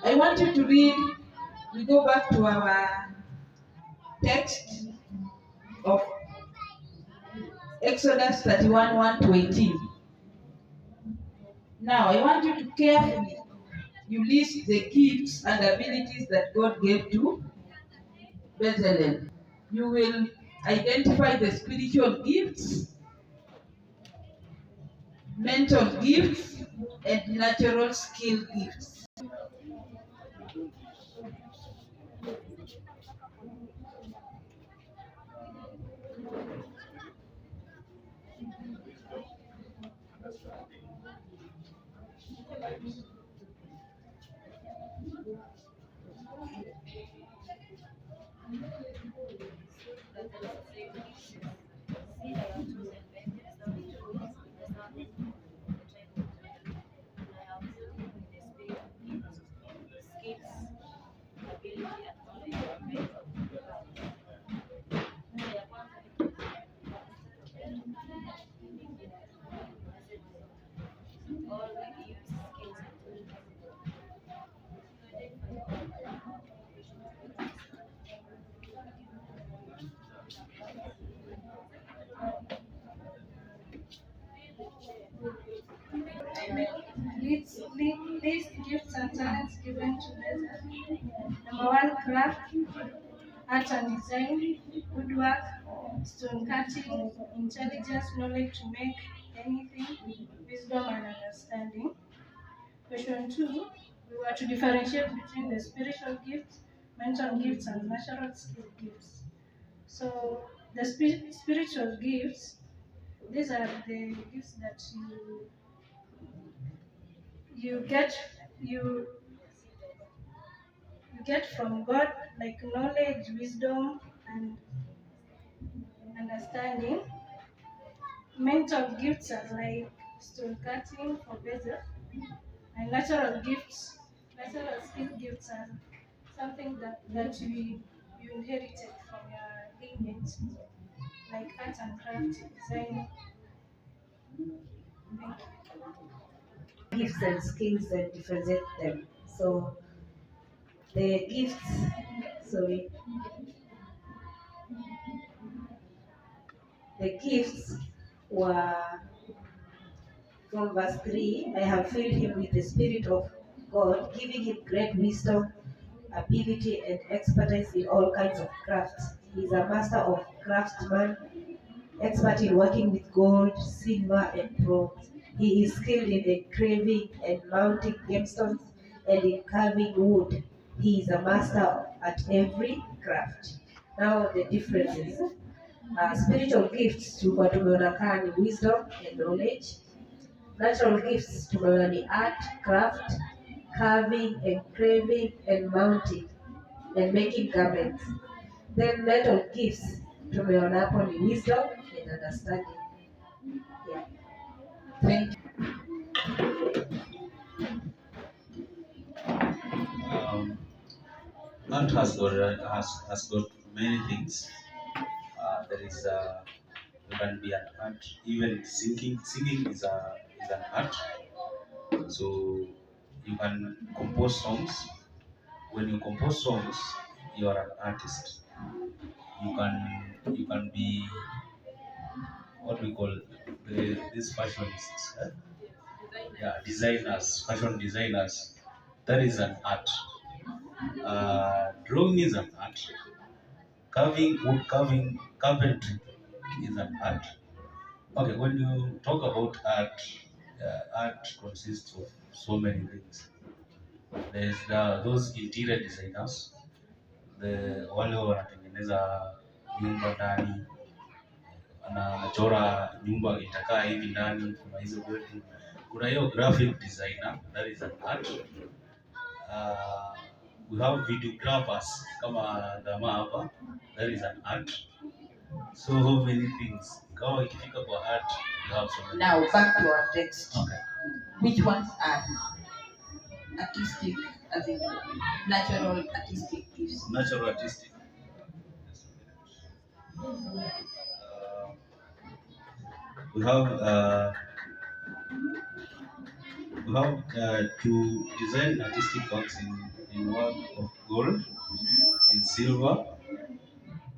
I want you to read, we go back to our text of Exodus 31, 1 to 18. Now, I want you to carefully, you list the gifts and abilities that God gave to Bezalel. You will identify the spiritual gifts, mental gifts, and natural skill gifts. These gifts and talents given to Bezalel. Number one, craft, art and design, woodwork, stone cutting, intelligence, knowledge to make anything, wisdom and understanding. Question two, we were to differentiate between the spiritual gifts, mental gifts, and natural skill gifts. So the spiritual gifts, these are the gifts that you get you you get from God, like knowledge, wisdom, and understanding. Mental gifts are like stone cutting for better, and natural skill gifts are something that you inherited from your lineage, like art and craft, design. Thank Gifts and skills that differentiate them. So the gifts, sorry, the gifts were from verse 3. I have filled him with the Spirit of God, giving him great wisdom, ability, and expertise in all kinds of crafts. He is a master of craftsman, expert in working with gold, silver, and bronze. He is skilled in engraving and mounting gemstones and in carving wood. He is a master at every craft. Now the differences. Spiritual gifts tulikuwa tumeona kaa ni wisdom and knowledge. Natural gifts tumeona ni art, craft, carving, engraving, and mounting and making garments. Then mental gifts tumeona hapo ni wisdom and understanding. Yeah. Thank you. Art has got many things. There is you can be an art. Even singing is an art. So you can compose songs. When you compose songs, you are an artist. You can be what we call these fashionists. Yeah, designers, fashion designers. That is an art. Drawing is an art. Carving, wood carving, carpentry is an art. Okay, when you talk about art, art consists of so many things. There's those interior designers, wale wanatengeneza nyumba ndani, anachora nyumba itakaa hivi ndani, kuna hizo kwetu. Kuna hiyo graphic designer, that is an art. We have videographers kama dama hapa, that is an art. So many things. Kama ikifika kwa art, you have so many. Now back to our text. Okay. Which ones are artistic, as in natural artistic gifts? Natural artistic. We have You have to design artistic works in work of gold, in silver,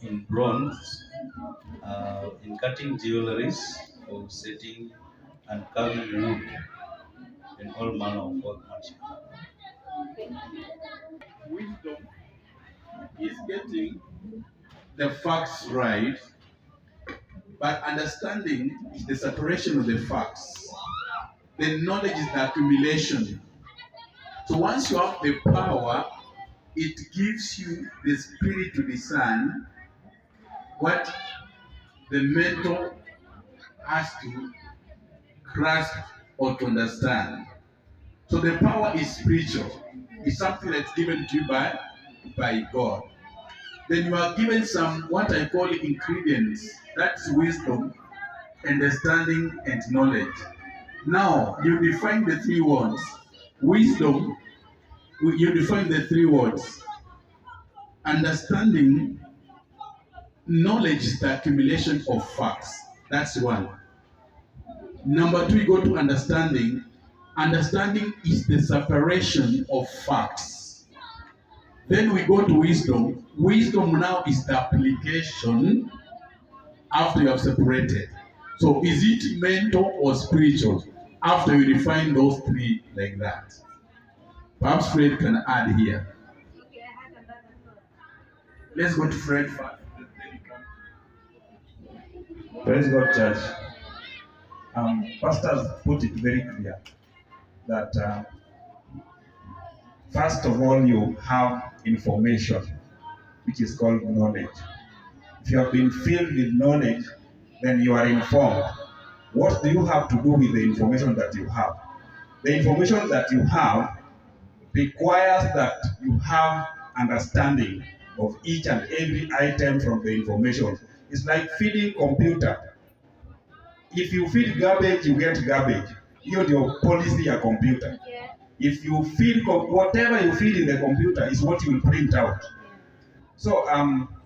in bronze, in cutting jewelries for setting and carving wood, in all manner of workmanship. Wisdom is getting the facts right, but understanding is the separation of the facts. The knowledge is the accumulation. So once you have the power, it gives you the spirit to discern what the mental has to grasp or to understand. So the power is spiritual. It's something that's given to you by God. Then you are given some what I call ingredients. That's wisdom, understanding, and knowledge. Now you define the three words. Wisdom, you define the three words. Understanding, knowledge is the accumulation of facts. That's one. Number two, you go to understanding. Understanding is the separation of facts. Then we go to wisdom. Wisdom now is the application after you have separated. So is it mental or spiritual? After you define those three like that. Perhaps Fred can add here. Let's go to Fred first. Praise God, church. Pastors put it very clear that first of all, you have information, which is called knowledge. If you have been filled with knowledge, then you are informed. What do you have to do with the information that you have? The information that you have requires that you have understanding of each and every item from the information. It's like feeding computer. If you feed garbage, you get garbage. Hiyo ndio policy ya computer. If you feed whatever you feed in the computer is what you will print out. So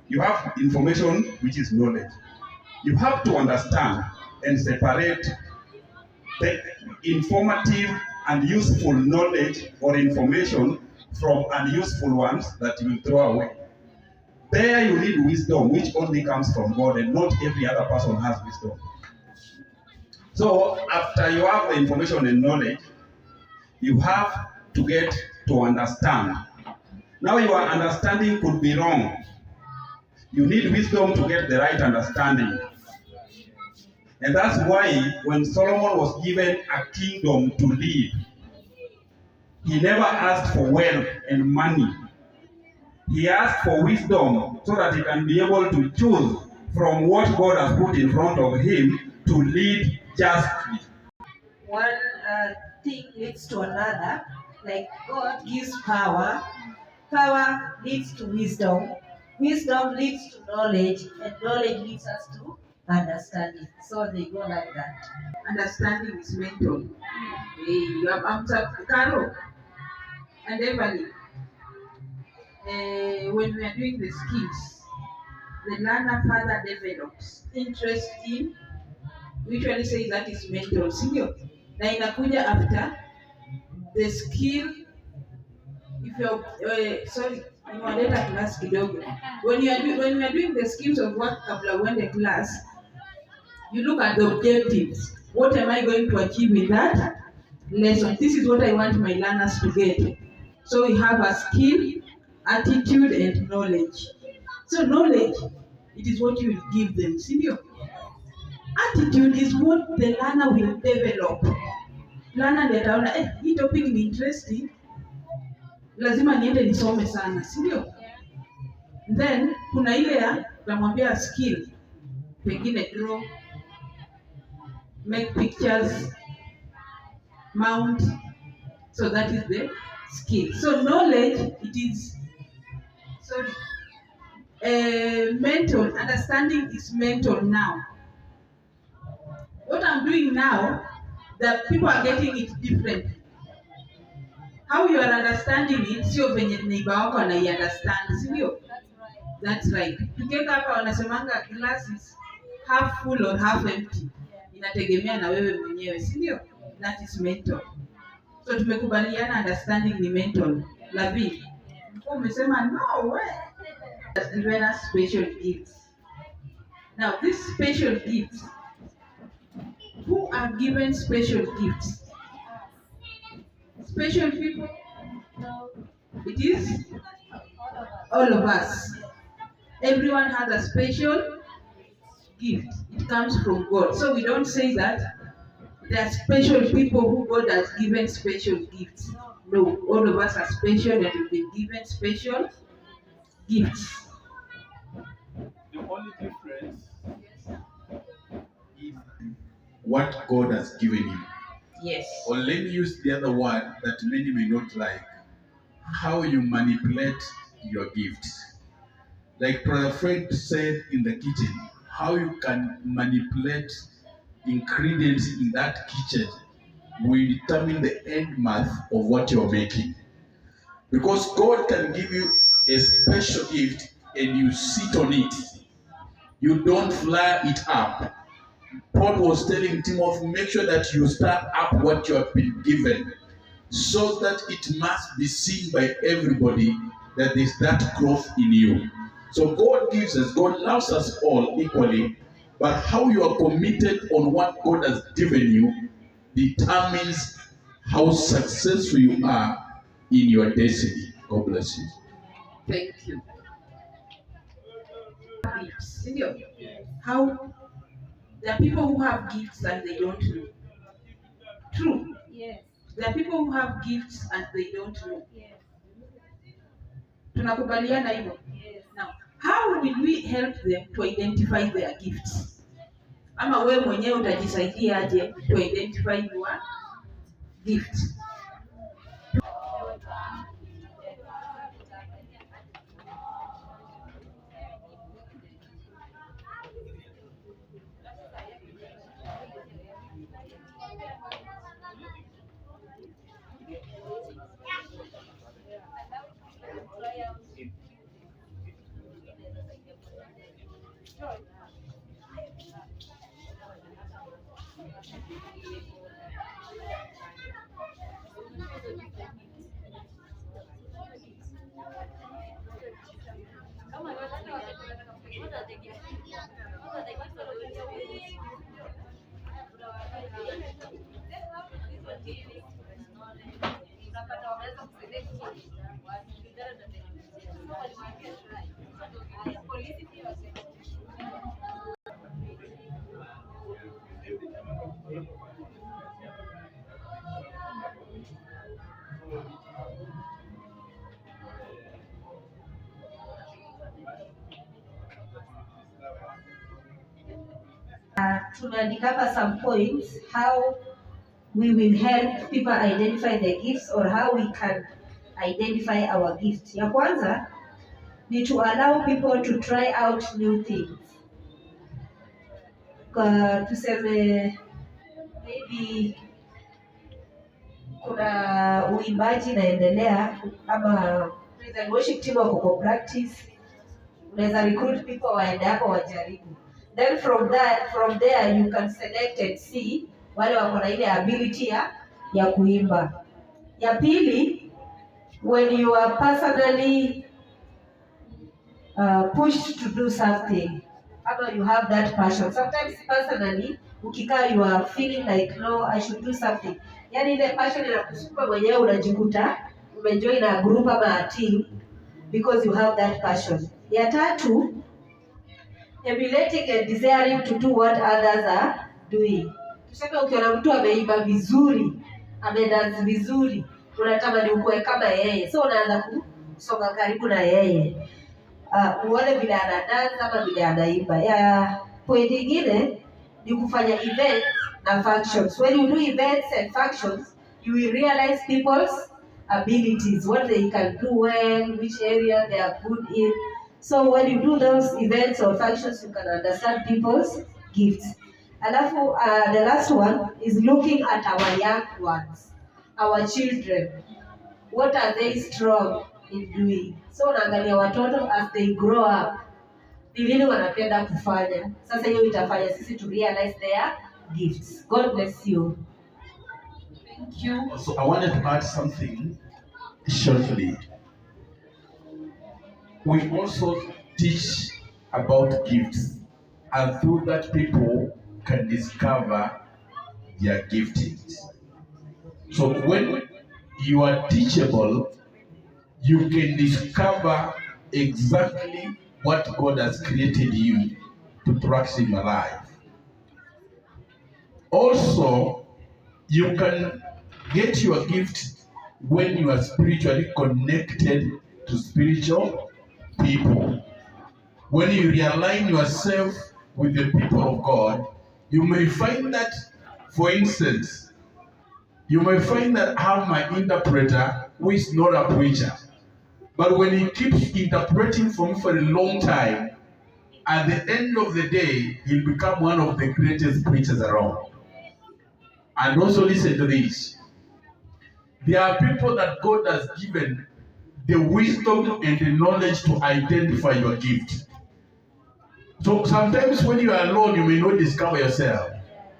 you have information, which is knowledge. You have to understand and separate the informative and useful knowledge or information from unuseful ones that you will throw away. There you need wisdom, which only comes from God, and not every other person has wisdom. So after you have the information and knowledge, you have to get to understand. Now your understanding could be wrong. You need wisdom to get the right understanding. And that's why when Solomon was given a kingdom to lead, he never asked for wealth and money. He asked for wisdom so that he can be able to choose from what God has put in front of him to lead justly. One thing leads to another. Like God gives power, power leads to wisdom, wisdom leads to knowledge, and knowledge leads us to understanding. So they go like that. Understanding is mental. You have answered Carol and Emily. When we are doing the skills, the learner further develops interest in, we usually say that is mental, sio? Na inakuja after the skill. If you're sorry, niwaleta class kidogo. When we are doing the skills of work kabla uende class, you look at the objectives. What am I going to achieve with that lesson? This is what I want my learners to get. So we have a skill, attitude, and knowledge. So knowledge, it is what you will give them. Senior. Attitude is what the learner will develop. Learner ndiye ataona hii topic ni interesting, lazima niende nisome sana, sio? Then kuna ile ya tunamwambia skill, pengine draw, make pictures, mount. So that is the skill. So knowledge, it is mental. Understanding is mental now. What I'm doing now, that people are getting it different. How you are understanding it, sio venye neighbor wako anaiunderstand, sio? That's right. Tukiweka hapa wanasemanga glass is half full or half empty. Inategemea na wewe mwenyewe, sio? That is mental. So tumekubaliana understanding ni mental. Lavi, umesema no way. Has given us special gifts. Now these special gifts, who are given special gifts? Special people? It is all of us. Everyone has a special gift. It comes from God. So we don't say that there are special people who God has given special gifts. No, all of us are special and we've been given special gifts. The only difference is what God has given you. Yes. Or let me use the other word that many may not like, how you manipulate your gifts. Like Brother Fred said in the kitchen, how you can manipulate ingredients in that kitchen will determine the end math of what you're making. Because God can give you a special gift and you sit on it. You don't fly it up. Paul was telling Timothy, make sure that you start up what you have been given, so that it must be seen by everybody that there's that growth in you. So God gives us, God loves us all equally, but how you are committed on what God has given you determines how successful you are in your destiny. God bless you. Thank you. Gifts. How there are people who have gifts and they don't know. True. Yes. There are people who have gifts and they don't know. Yes. Tunakubaliana hivyo? Yes. Now, how will we help them to identify their gifts? Ama wewe mwenyewe utajisaidia aje to identify your gift? Tumeandika hapa some points how we will help people identify their gifts or how we can identify our gift. Ya kwanza ni to allow people to try out new things. Tuseme maybe kuna uimbaji inaendelea ama praise and worship team wako kwa practice, unaweza recruit people waende hapo wajaribu. Then from there you can select and see wale wako na ile ability ya kuimba. Ya pili, when you are personally pushed to do something, ama you have that passion. Sometimes personally ukikaa you are feeling like no, I should do something. Yani ile passion inakusukuma mwenyewe, unajikuta umejoin a group ama a team because you have that passion. Ya tatu, emulating and desiring to do what others are doing. Tuseme ukiona mtu ameimba vizuri, amedance vizuri, unatamani ukue kama yeye, so unaanza kusonga karibu na yeye, uone vile anadance ama vile anaimba. Ya point nyingine ni kufanya events na functions. When you do events and functions, you will realize people's abilities, what they can do well, which area they are good in. So when you do those events or functions, you can understand people's gifts. Alafu, the last one is looking at our young ones, our children. What are they strong in doing? So unaangalia watoto as they grow up, ni nini wanapenda kufanya. Sasa hiyo itafanya sisi to realize their gifts. God bless you. Thank you. So I wanted to add something shortly. We also teach about gifts, and through that, people can discover their giftings. So when you are teachable, you can discover exactly what God has created you to practice in your life. Also, you can get your gift when you are spiritually connected to spiritual people. When you realign yourself with the people of God, you may find that, for instance, you may find that I have my interpreter who is not a preacher. But when he keeps interpreting for me for a long time, at the end of the day, he'll become one of the greatest preachers around. And also listen to this. There are people that God has given the wisdom and the knowledge to identify your gift. So sometimes when you are alone, you may not discover yourself.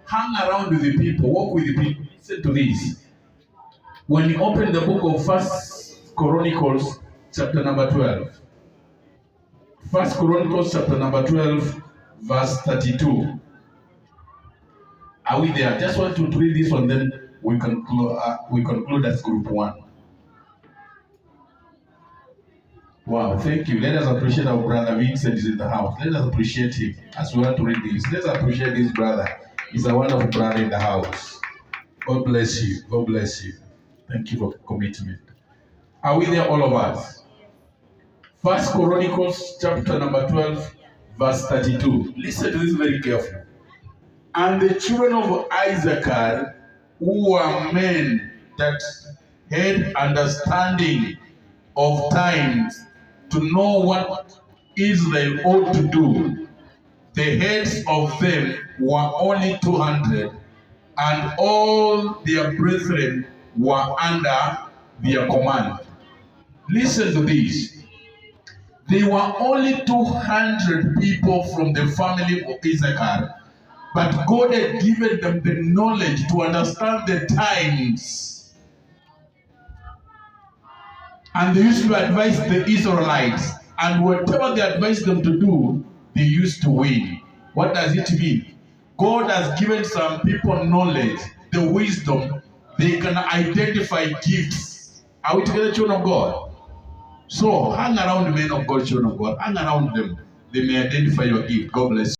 Hang around with the people, walk with the people. Listen to this. When you open the book of First Chronicles, chapter number 12. First Chronicles, chapter number 12, verse 32. Are we there? Just want to read this one, then we conclude as group one. Wow, thank you. Let us appreciate our brother Vincent is in the house. Let us appreciate him as we want to read this. Let's appreciate this brother. He's a wonderful brother in the house. God bless you. God bless you. Thank you for commitment. Are we there, all of us? First Chronicles, chapter number 12, verse 32. Listen to this very carefully. And the children of Issachar, who were men that had understanding of times, to know what Israel ought to do, the heads of them were only 200, and all their brethren were under their command. Listen to this. There were only 200 people from the family of Issachar, but God had given them the knowledge to understand the times. And they used to advise the Israelites, and whatever they advised them to do, they used to win. What does it mean? God has given some people knowledge, the wisdom, they can identify gifts. Are we together, children of God? So hang around the men of God, children of God. Hang around them. They may identify your gift. God bless you.